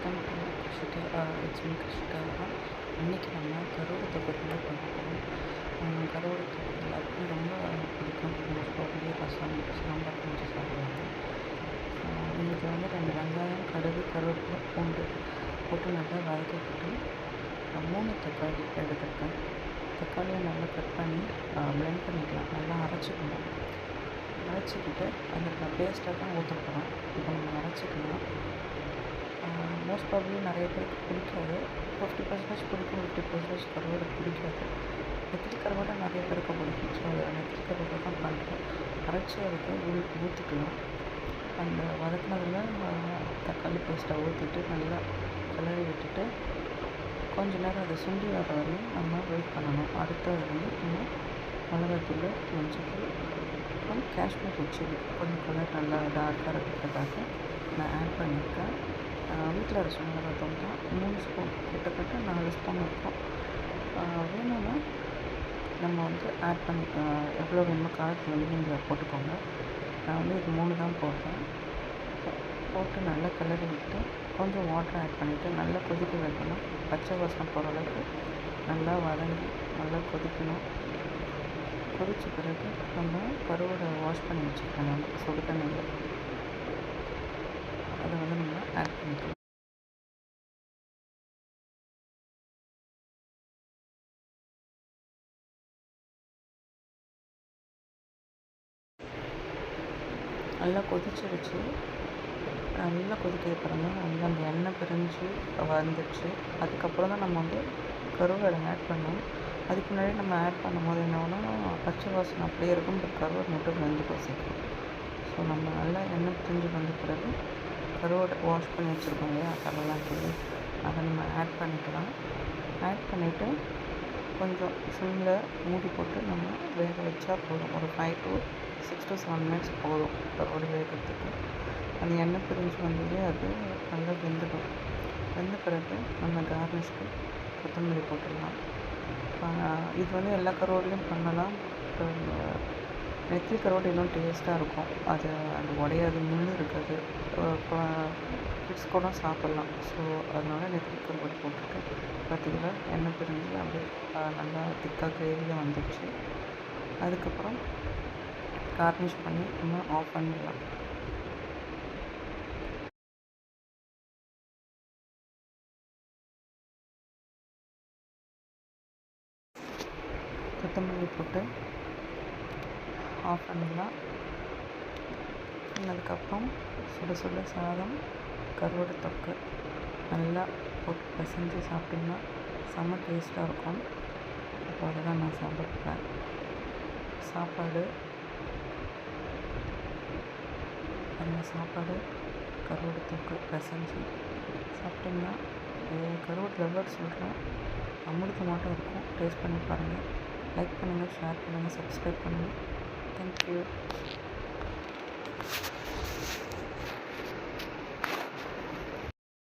Welcome to Krishika. It's me Krishika. இன்றைக்கி நம்ம கருவாடு தொக்கு பார்க்க போகிறோம். கருவாடு தொக்கு எல்லாருக்கும் ரொம்ப பிடிக்கும். மோஸ்ட்லி ரசம், சாம்பார் கொஞ்சம் சாப்பிடுவாங்க. இன்றைக்கி வந்து 2 வெங்காயம், கடுகு, கருவேப்பிலை, பூண்டு போட்டு நல்லா வதக்கிக்கிட்டு 3 தக்காளி எடுத்துருக்கேன். தக்காளியை நல்லா கட் பண்ணி பிளெண்ட் பண்ணிக்கலாம். நல்லா அரைச்சிக்கிட்டு அதில் பேஸ்ட்டாக தான் ஊற்ற போகிறோம். இப்போ நம்ம அரைச்சிக்கலாம். மோஸ்ட் ப்ராபப்ளி நிறைய பேருக்கு பிடிக்காது. 50% பிடிக்கும், 50% கருவாடு பிடிக்காது. நெத்திலி கருவாடை நிறைய பேருக்கு பிடிக்கும். ஸோ அதை நெத்திலி கருவாடை தான் பண்ணுறோம். அரைச்சி அதுக்கு ஊற்றிக்கலாம். அந்த வதக்கினதில் தக்காளி பேஸ்ட்டை ஊற்றிட்டு நல்லா கிளறி விட்டுட்டு கொஞ்ச நேரம் அதை சுண்டி வர வரையும் நம்ம வெயிட் பண்ணணும். அடுத்தது வந்து நம்ம மிளகாத்தூள், மஞ்சள், அப்புறம் காஷ்மீர் ரெட் சில்லி கொஞ்சம் கலர் நல்லா டார்க்காக இருக்கிறதுக்காக நான் ஆட் பண்ணியிருக்கேன். வீட்டில் அரைச்ச மிளகாத்தூள் தான். 3 ஸ்பூன், கிட்டத்தட்ட 4 ஸ்பூன் இருக்கும். வேணும்னா நம்ம வந்து ஆட் பண்ணி எவ்வளோ வேணுமோ காரத்தில் வந்து நீங்கள் போட்டுக்கோங்க. நான் வந்து இது 3 தான் போடுறேன். போட்டு நல்லா கிளறி விட்டு கொஞ்சம் வாட்டர் ஆட் பண்ணிவிட்டு நல்லா கொதிக்க வைக்கணும். பச்சை வாசனை போகிற அளவுக்கு நல்லா வதங்கி நல்லா கொதிக்கணும். கொதித்த பிறகு நம்ம கருவாடை வாஷ் பண்ணி வச்சுருக்கோம். நம்ம சுடு தண்ணியில் அதை வந்து நம்ம ஆட் பண்ணிக்கலாம். நல்லா கொதிச்சிருச்சு. நல்லா கொதிக்க பாருங்க. நல்லா அந்த எண்ணெய் பிரிஞ்சு வந்துடுச்சு. அதுக்கப்புறம் தான் நம்ம வந்து கருவாடை ஆட் பண்ணோம். அதுக்கு முன்னாடி நம்ம ஆட் பண்ணும்போது என்ன ஒன்றுனா பச்சை வாசனை அப்படியே இருக்கும். பட் கருவாடு மட்டும் வெந்து பசிக்கும். ஸோ நம்ம நல்லா எண்ணெய் பிரிஞ்சு வந்த பிறகு கருவாடை வாஷ் பண்ணி வச்சுருக்கோம் இல்லையா, கடலாம் சொல்லி அதை நம்ம ஆட் பண்ணிக்கலாம். ஆட் பண்ணிவிட்டு கொஞ்சம் சிம்மில் மூடி போட்டு நம்ம வேக வச்சா போதும். ஒரு 5 to 6 to 7 மினிட்ஸ் போதும் கருவாடு வேகிறதுக்கு. அந்த எண்ணெய் பிரிஞ்சு வந்தது அது நல்லா வெந்துடும். வெந்த பிறகு நம்ம கார்னிஷ்க்கு கொத்தமல்லி போட்டுடலாம். இது வந்து எல்லா கருவாடுலையும் பண்ணலாம். நெத்திலி கருவாடு இன்னும் டேஸ்ட்டாக இருக்கும். அது உடையாது, முள் இருக்காது. கிட்ஸ் கூட சாப்பிட்லாம். ஸோ அதனால நெத்திலி கருவாடு போட்டுருக்கேன். பார்த்திங்கன்னா எண்ணெய் பிரிஞ்சு அப்படியே நல்லா திக்காக கிரேவியாக வந்துடுச்சு. அதுக்கப்புறம் கார்னிஷ் பண்ணி நம்ம ஆஃப் பண்ணிடலாம். கொத்தமல்லி போட்டு ஆஃப் பண்ணிடலாம். அதுக்கப்புறம் சுட சுட சாதம், கருவாடு தொக்கு நல்லா போட்டு பிசைஞ்சு சாப்பிட்டிங்கன்னா செம்ம டேஸ்ட்டாக இருக்கும். அப்போ அதை தான் நான் சாப்பிட்றேன். சாப்பாடு கருவாடு தொக்கு பிசைஞ்சு சாப்பிட்டிங்கன்னா கருவாடு லவ்வர் சொல்கிறேன், அமிர்தமாட்டம் இருக்கும். டேஸ்ட் பண்ணி பாருங்கள். லைக் பண்ணுங்கள், ஷேர் பண்ணுங்கள், சப்ஸ்கிரைப் பண்ணுங்கள். தேங்க்யூ.